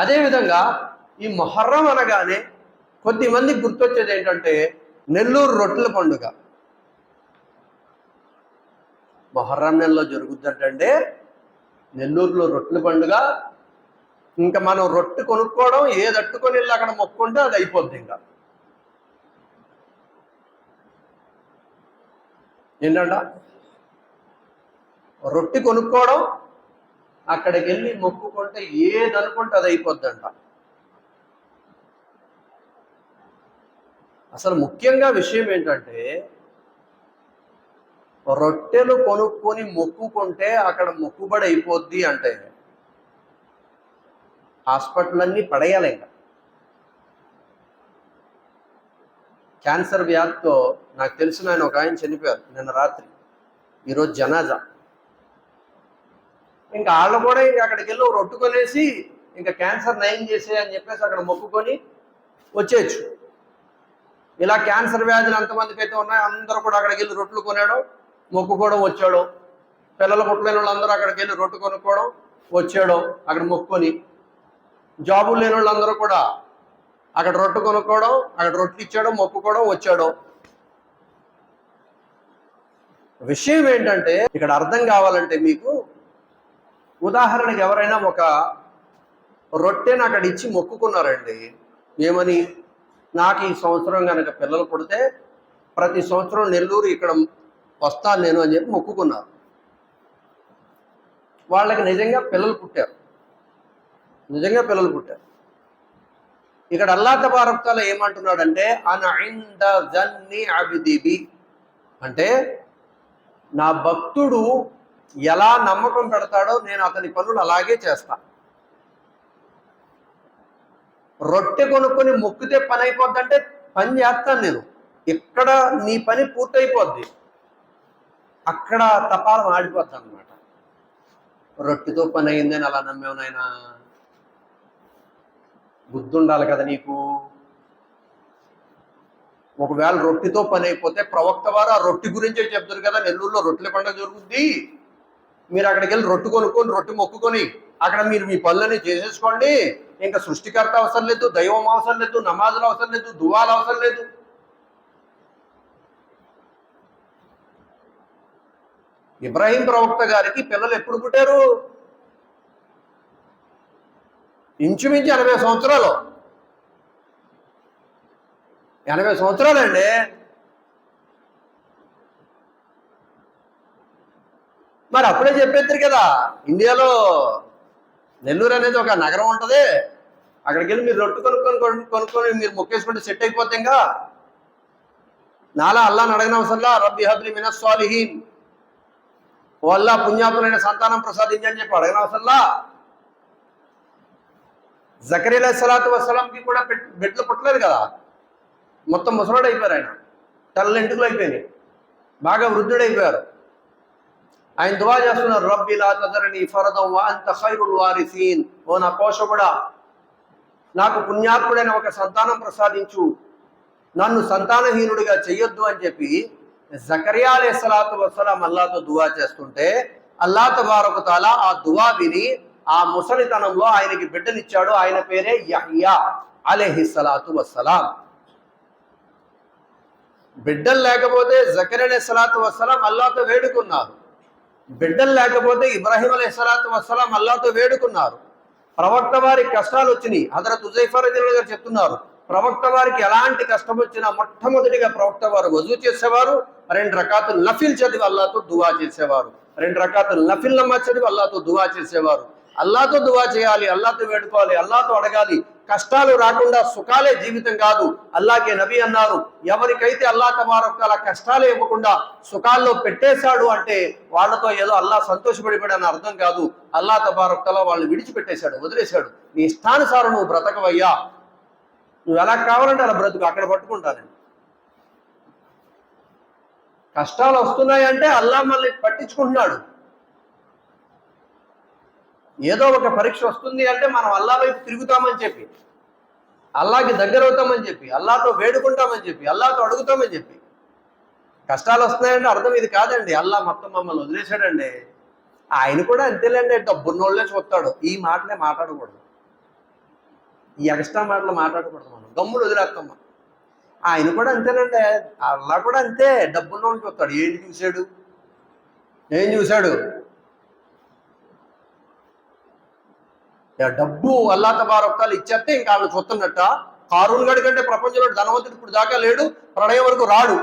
అదేవిధంగా ఈ మొహర్రం అనగానే కొద్దిమందికి గుర్తొచ్చేది ఏంటంటే నెల్లూరు రొట్టెల పండుగ. మొహర్రం నెలలో జరుగుద్దంటే నెల్లూరులో రొట్టెల పండుగ. ఇంకా మనం రొట్టె కొనుక్కోవడం, ఏది అట్టుకొని వెళ్ళి అక్కడ మొక్కుంటే అది అయిపోద్ది. ఇంకా ఏంటంట, రొట్టె కొనుక్కోవడం, అక్కడికి వెళ్ళి మొక్కుకుంటే ఏది అనుకుంటే అది అయిపోద్దంట. అసలు ముఖ్యంగా విషయం ఏంటంటే రొట్టెలు కొనుక్కొని మొక్కుకుంటే అక్కడ మొక్కుబడి అయిపోద్ది అంటే హాస్పిటల్ అన్నీ పడేయాలి. ఇంకా క్యాన్సర్ వ్యాధితో నాకు తెలిసిన ఆయన ఒక ఆయన చనిపోయారు నిన్న రాత్రి, ఈరోజు జనాజా. ఇంకా వాళ్ళు కూడా ఇంకా అక్కడికి వెళ్ళి రొట్టు కొనేసి ఇంకా క్యాన్సర్ నయం చేసే అని చెప్పేసి అక్కడ మొక్కుకొని వచ్చేయచ్చు. ఇలా క్యాన్సర్ వ్యాధులు ఎంతమందికి అయితే ఉన్నాయో అందరూ కూడా అక్కడికి వెళ్ళి రొట్టెలు కొనేయడం, మొక్కుకోవడం, వచ్చాడు. పిల్లలు పుట్టలేని వాళ్ళందరూ అక్కడికి వెళ్ళి రొట్టె కొనుక్కోవడం, వచ్చాడు అక్కడ మొక్కుకొని. జాబులు లేని వాళ్ళందరూ కూడా అక్కడ రొట్టె కొనుక్కోవడం, అక్కడ రొట్టెలు ఇచ్చాడు, మొక్కుకోవడం, వచ్చాడు. విషయం ఏంటంటే ఇక్కడ అర్థం కావాలంటే మీకు, ఉదాహరణకి ఎవరైనా ఒక రొట్టెను అక్కడ ఇచ్చి మొక్కుకున్నారండి. ఏమని, నాకు ఈ సంవత్సరం కనుక పిల్లలు పుడితే ప్రతి సంవత్సరం నెల్లూరు ఇక్కడ వస్తాను నేను అని చెప్పి మొక్కుకున్నారు. వాళ్ళకి నిజంగా పిల్లలు పుట్టారు. ఇక్కడ అల్లాహ్ తబారక్ తఆలా ఏమంటున్నాడంటే అన ఇంద జన్ని అబ్ది, అంటే నా భక్తుడు ఎలా నమ్మకం పెడతాడో నేను అతని పనులు అలాగే చేస్తా. రొట్టె కొనుక్కొని మొక్కితే పని అయిపోద్ది అంటే పని చేస్తాను నేను. ఇక్కడ నీ పని పూర్తయిపోద్ది, అక్కడ తపాలం ఆడిపోద్ది అనమాట. రొట్టెతో పని అయిందని అలా నమ్మేవు నాయనా, బుద్ధి ఉండాలి కదా నీకు. ఒకవేళ రొట్టెతో పని అయిపోతే ప్రవక్త వారు ఆ రొట్టె గురించే చెప్తారు కదా, నెల్లూరులో రొట్టెల పండుగ జరుగుద్ది, మీరు అక్కడికి వెళ్ళి రొట్టె కొనుక్కొని రొట్టె మొక్కుకొని అక్కడ మీరు మీ పనులన్నీ చేసేసుకోండి. ఇంకా సృష్టికర్త అవసరం లేదు, దైవం అవసరం లేదు, నమాజులు అవసరం లేదు, దువాలు అవసరం లేదు. ఇబ్రాహీం ప్రవక్త గారికి పిల్లలు ఎప్పుడు పుట్టారు? ఇంచుమించు 80 సంవత్సరాలు. 80 సంవత్సరాలండి. మరి అప్పుడే చెప్పేద్దరు కదా, ఇండియాలో నెల్లూరు అనేది ఒక నగరం ఉంటుంది, అక్కడికి వెళ్ళి మీరు రొట్టె కొనుక్కొని మీరు మొక్కేసుకుంటే సెట్ అయిపోతే ఇంకా నాలా అల్లాహ్ని అడగనవసరంలా. రబ్బి హబ్లి మినస్ సాలిహీన్, ఓ అల్లాహ్ పుణ్యాతులైన సంతానం ప్రసాదించని చెప్పి అడగనవసరంలా. జకరియా అలైహిస్సలాతు వస్సలాంకి కూడా బిడ్డలు పుట్టలేదు కదా, మొత్తం ముసలాడు అయిపోయారు. ఆయన తెల్ల ఇంటికలు అయిపోయినాయి, బాగా వృద్ధుడైపోయారు. ఆయన దువా చేస్తున్నారు, రబ్బి లా తజరని ఫరదం వ అంత ఖైరుల్ వారిసీన్, ఓ నా పోషకుడా నాకు పుణ్యాత్ముడైన ఒక సంతానం ప్రసాదించు, నన్ను సంతానహీనుడిగా చెయ్యొద్దు అని చెప్పి జకరియా అలైహిస్సలాతు వస్సలాం అల్లాహ్తో దువా చేస్తుంటే అల్లాహ్ తబారక తఆలా ఆ దువా విని ఆ ముసలితనంలో ఆయనకి బిడ్డనిచ్చాడు. ఆయన పేరే యహ్యా అలైహిస్సలాతు వస్సలాం. బిడ్డలు లేకపోతే జకరియా అలైహిస్సలాతు వస్సలాం అల్లాహ్తో వేడుకున్నారు, బిడ్డలు లేకపోతే ఇబ్రాహీం అలైహిస్సలాతు వస్సలాం అల్లాహ్తో వేడుకున్నారు. ప్రవక్త వారికి కష్టాలు వచ్చినాయి. హజరత్ హుజైఫా రదియల్లాహు గారు చెప్తున్నారు, ప్రవక్త వారికి ఎలాంటి కష్టం వచ్చినా మొట్టమొదటిగా ప్రవక్త వారు వజూ చేసేవారు, 2 రకాతులు నఫిల్ చదివి అల్లాహ్తో దువా చేసేవారు. 2 రకాతులు నఫిల్ నమాజ్ చదివి అల్లాహ్తో దువా చేసేవారు. అల్లాహ్తో దువా చేయాలి, అల్లాహ్తో వేడుకోవాలి, అల్లాహ్తో అడగాలి. కష్టాలు రాకుండా సుఖాలే జీవితం కాదు. అల్లాహ్కే నబీ అన్నారు, ఎవరికైతే అల్లాహ్ తబారక తఆలా కష్టాలే ఇవ్వకుండా సుఖాల్లో పెట్టేశాడు అంటే వాళ్ళతో ఏదో అల్లాహ్ సంతోషపడిపోయాడని అర్థం కాదు. అల్లాహ్ తబారక తఆలా వాళ్ళని విడిచిపెట్టేశాడు, వదిలేశాడు. నీ ఇష్టానుసారం నువ్వు బ్రతకవయ్యా, నువ్వు ఎలా కావాలంటే అలా బ్రతుకు, అక్కడ పట్టుకుంటానండి. కష్టాలు వస్తున్నాయంటే అల్లాహ్ మనల్ని పట్టించుకుంటున్నాడు. ఏదో ఒక పరీక్ష వస్తుంది అంటే మనం అల్లాహ్ వైపు తిరుగుతామని చెప్పి, అల్లాహ్కి దగ్గర అవుతామని చెప్పి, అల్లాహ్తో వేడుకుంటామని చెప్పి, అల్లాహ్తో అడుగుతామని చెప్పి. కష్టాలు వస్తున్నాయంటే అర్థం ఇది కాదండి, అల్లాహ్ మొత్తం మమ్మల్ని వదిలేశాడండి. ఆయన కూడా అంతేలేండి, డబ్బున్నోళ్ళే చూస్తాడు. ఈ మాటలే మాట్లాడకూడదు. ఈ ఎక్స్ట్రా మాటలు మాట్లాడకూడదు, మనం గమ్ములు వదిలేస్తాం. ఆయన కూడా అంతేనండి, అల్లా కూడా అంతే, డబ్బుల్లో చూస్తాడు. ఏంటి చూశాడు, ఏం చూశాడు? డబ్బు అల్లా తబారకాలు ఇచ్చేస్తే ఇంకా వాళ్ళు చూస్తున్నట్ట. కారూన్ గడి కంటే ప్రపంచంలో ధనవంతుడు ఇప్పుడు దాకా లేడు, ప్రళయం వరకు రాడు.